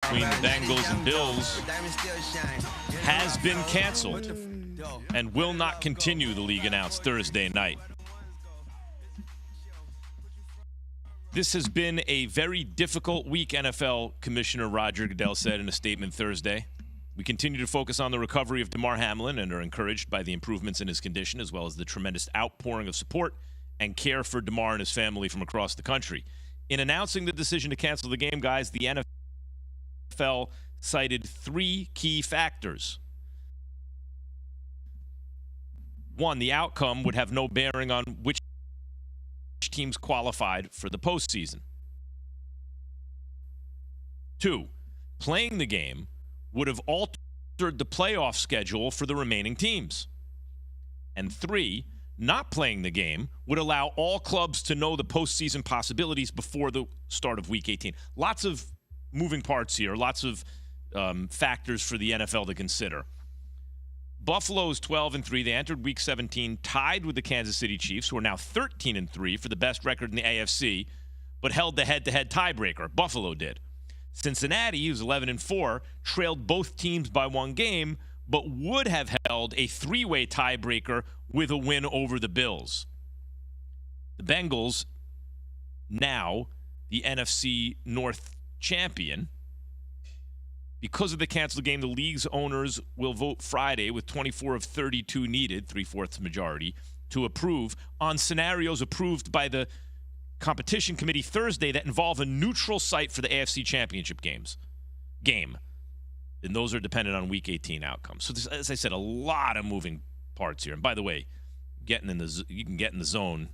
between the Bengals and Bills has been canceled and will not continue, the league announced Thursday night. This has been a very difficult week, NFL Commissioner Roger Goodell said in a statement Thursday. We continue to focus on the recovery of Damar Hamlin and are encouraged by the improvements in his condition, as well as the tremendous outpouring of support and care for Damar and his family from across the country. In announcing the decision to cancel the game, guys, the NFL cited three key factors. One, the outcome would have no bearing on which teams qualified for the postseason. Two, playing the game would have altered the playoff schedule for the remaining teams. And three, not playing the game would allow all clubs to know the postseason possibilities before the start of Week 18. Lots of moving parts here, lots of factors for the NFL to consider. Buffalo's 12-3. They entered Week 17 tied with the Kansas City Chiefs, who are now 13-3 for the best record in the AFC, but held the head-to-head tiebreaker. Buffalo did. Cincinnati, who's 11-4, trailed both teams by one game, but would have held a three-way tiebreaker with a win over the Bills. The Bengals, now the NFC North champion. Because of the canceled game, the league's owners will vote Friday with 24 of 32 needed, 3/4 majority, to approve on scenarios approved by the competition committee Thursday that involve a neutral site for the AFC Championship game. And those are dependent on Week 18 outcomes. So, as I said, a lot of moving parts here. And by the way, you can get in the zone.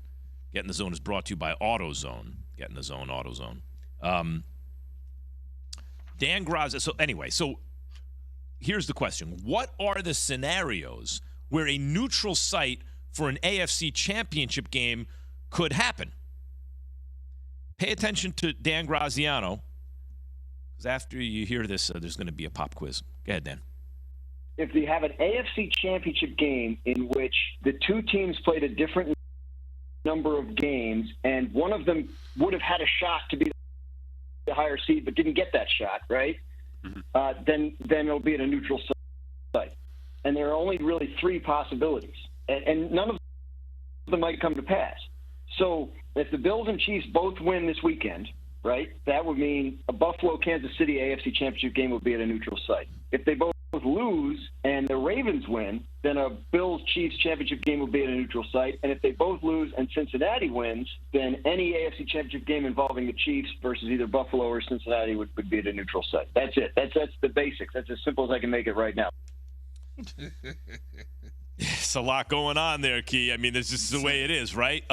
Get in the Zone is brought to you by AutoZone. Get in the Zone, AutoZone. Dan Graza. So here's the question. What are the scenarios where a neutral site for an AFC Championship game could happen? Pay attention to Dan Graziano, because after you hear this, there's going to be a pop quiz. Go ahead, Dan. If you have an AFC Championship game in which the two teams played a different number of games and one of them would have had a shot to be the higher seed but didn't get that shot, right? Mm-hmm. Then it'll be at a neutral site. And there are only really three possibilities. And none of them might come to pass. So if the Bills and Chiefs both win this weekend, right, that would mean a Buffalo-Kansas City AFC Championship game would be at a neutral site. If they both lose and the Ravens win, then a Bills-Chiefs championship game would be at a neutral site. And if they both lose and Cincinnati wins, then any AFC championship game involving the Chiefs versus either Buffalo or Cincinnati would be at a neutral site. That's it. That's the basics. That's as simple as I can make it right now. It's a lot going on there, Key. I mean, this is the way it is, right?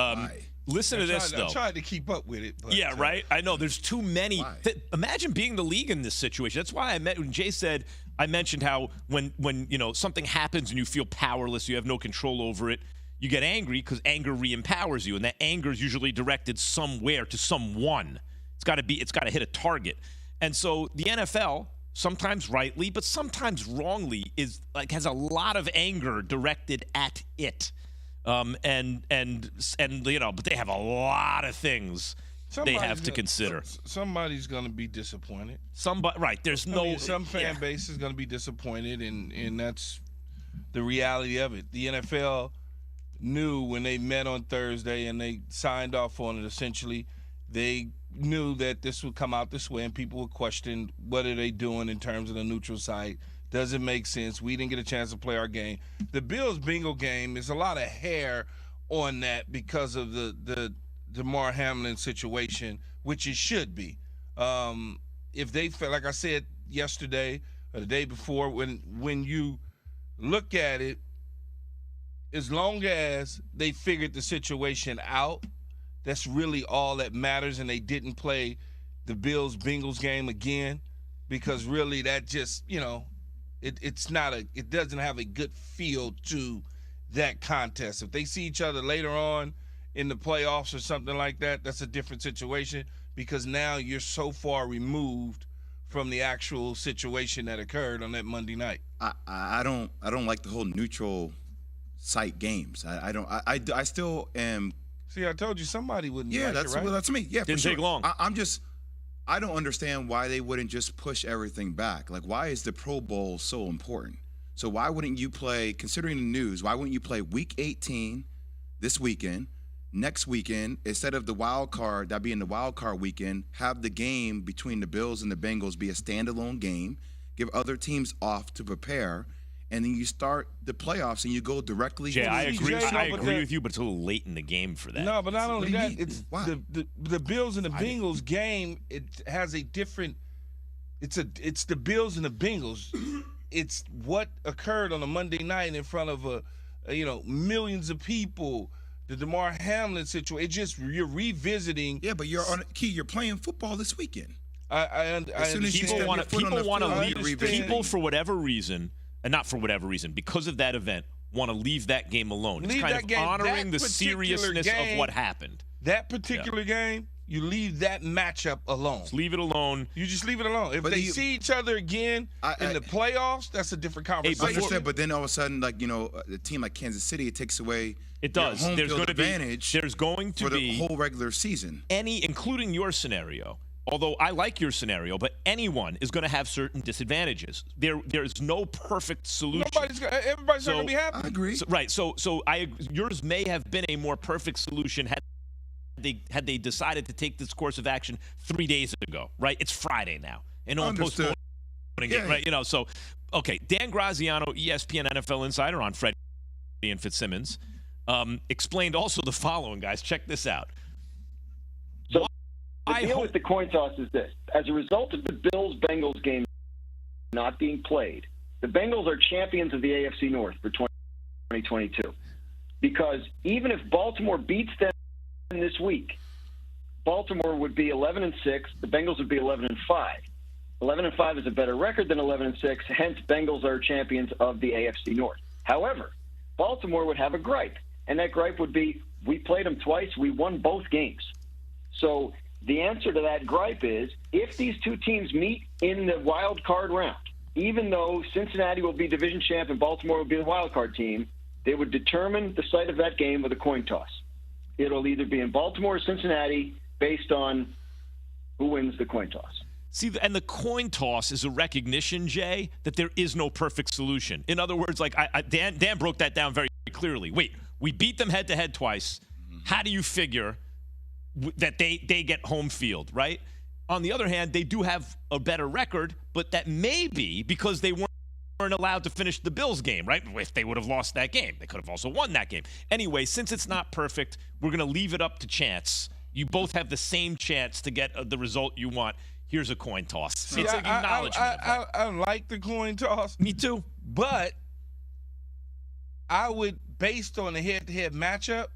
Listen to this, though. I tried to keep up with it. But, yeah, right? I know. There's too many. Imagine being the league in this situation. That's why when Jay said, I mentioned how when something happens and you feel powerless, you have no control over it, you get angry because anger re-empowers you, and that anger is usually directed somewhere to someone. It's got to hit a target. And so the NFL, sometimes rightly, but sometimes wrongly, has a lot of anger directed at it. But they have a lot of things they have to consider. Somebody's going to be disappointed. Right? There's some fan base is going to be disappointed, and that's the reality of it. The NFL knew when they met on Thursday and they signed off on it. Essentially, they knew that this would come out this way, and people would question what are they doing in terms of the neutral site. Does it make sense? We didn't get a chance to play our game. The Bills-Bengals game is a lot of hair on that because of the Damar Hamlin situation, which it should be. If they felt, like I said yesterday or the day before, when you look at it, as long as they figured the situation out, that's really all that matters, and they didn't play the Bills-Bengals game again, because really that just, it doesn't have a good feel to that contest. If they see each other later on in the playoffs or something like that, that's a different situation, because now you're so far removed from the actual situation that occurred on that Monday night. I don't like the whole neutral site games. I still am. See, I told you somebody wouldn't. Yeah, like that's it, right? Well, that's me. Yeah, didn't for sure. take long. I don't understand why they wouldn't just push everything back. Like, why is the Pro Bowl so important? So why wouldn't you play, considering the news, why wouldn't you play Week 18 this weekend, next weekend, instead of the wild card, that being the wild card weekend, have the game between the Bills and the Bengals be a standalone game, give other teams off to prepare, and then you start the playoffs and you go directly. Jay, I agree. I but agree with you, but it's a little late in the game for that. No, but not only that, mean? it's Why? the Bills and the Bengals game. It has a different. It's the Bills and the Bengals. It's what occurred on a Monday night in front of millions of people. The Damar Hamlin situation. It's just you're revisiting. Yeah, but you're you're playing football this weekend. I understand. People want to leave. People, for whatever reason, and not for whatever reason, because of that event, want to leave that game alone. It's kind of honoring the seriousness of what happened. That particular game, you leave that matchup alone. Just leave it alone. You just leave it alone. If they see each other again in the playoffs, that's a different conversation. I understand, but then all of a sudden, a team like Kansas City, it takes away. It does. Home There's field going to advantage. There's going to for be the whole regular season. Including your scenario. Although I like your scenario, but anyone is going to have certain disadvantages. There's no perfect solution. Everybody's not going to be happy. I agree. So yours may have been a more perfect solution had they decided to take this course of action 3 days ago. Right? It's Friday now, and no one postponing it. Right? So okay. Dan Graziano, ESPN NFL insider on Freddie and Fitzsimmons, explained also the following. Guys, check this out. The deal with the coin toss is this. As a result of the Bills-Bengals game not being played, the Bengals are champions of the AFC North for 2022. Because even if Baltimore beats them this week, Baltimore would be 11-6, the Bengals would be 11-5. 11-5 is a better record than 11-6, hence Bengals are champions of the AFC North. However, Baltimore would have a gripe, and that gripe would be, we played them twice, we won both games. So the answer to that gripe is, if these two teams meet in the wild card round, even though Cincinnati will be division champ and Baltimore will be the wild card team, they would determine the site of that game with a coin toss. It'll either be in Baltimore or Cincinnati based on who wins the coin toss. See, and the coin toss is a recognition, Jay, that there is no perfect solution. In other words, like Dan broke that down very clearly. Wait, we beat them head-to-head twice. How do you figure that they get home field, right? On the other hand, they do have a better record, but that may be because they weren't allowed to finish the Bills game, right? If they would have lost that game, they could have also won that game. Anyway, since it's not perfect, we're going to leave it up to chance. You both have the same chance to get the result you want. Here's a coin toss. See, it's an acknowledgement. I like the coin toss. Me too. But I would, based on the head-to-head matchup,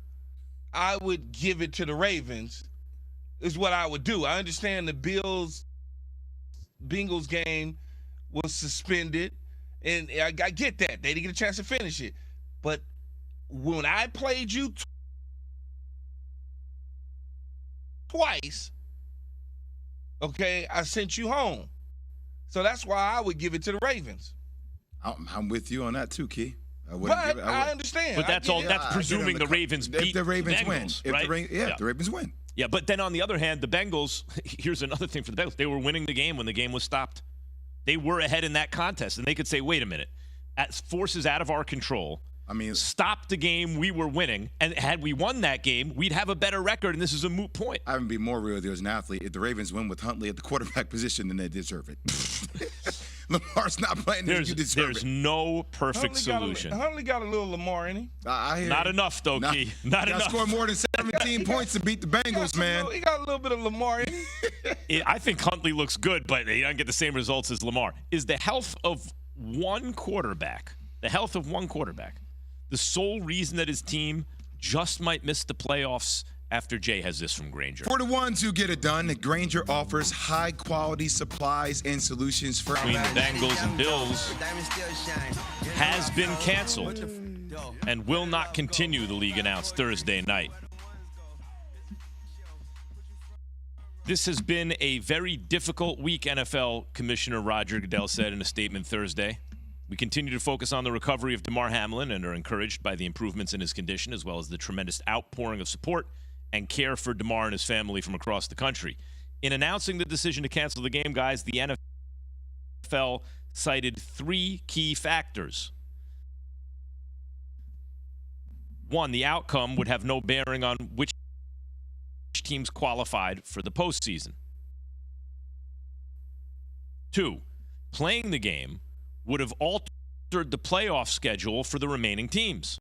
I would give it to the Ravens, is what I would do. I understand the Bills-Bengals game was suspended, and I get that. They didn't get a chance to finish it. But when I played you twice, okay, I sent you home. So that's why I would give it to the Ravens. I'm with you on that too, Key. I understand. But that's all. That's presuming the Ravens beat the Ravens Bengals, win. right? If the Ravens win. Yeah, but then on the other hand, the Bengals, here's another thing for the Bengals. They were winning the game when the game was stopped. They were ahead in that contest, and they could say, wait a minute, forces out of our control. I mean, stop the game, we were winning. And had we won that game, we'd have a better record, and this is a moot point. I would be more real with you as an athlete. If the Ravens win with Huntley at the quarterback position, then they deserve it. Lamar's not playing this. You deserve There's it. no perfect solution. Huntley got a little Lamar in him. I hear not you. enough, though, Key. Not enough. Score more than 17 points to beat the Bengals, man. He got a little bit of Lamar in him. I think Huntley looks good, but he doesn't get the same results as Lamar. Is the health of one quarterback, the sole reason that his team just might miss the playoffs? After Jay has this from Grainger. For the ones who get it done, Grainger offers high-quality supplies and solutions for between the Bengals and Bills has been canceled and will not continue, the league announced Thursday night. This has been a very difficult week, NFL Commissioner Roger Goodell said in a statement Thursday. We continue to focus on the recovery of Damar Hamlin and are encouraged by the improvements in his condition as well as the tremendous outpouring of support and care for Damar and his family from across the country. In announcing the decision to cancel the game, guys, the NFL cited 3 key factors. 1, the outcome would have no bearing on which teams qualified for the postseason. 2, playing the game would have altered the playoff schedule for the remaining teams.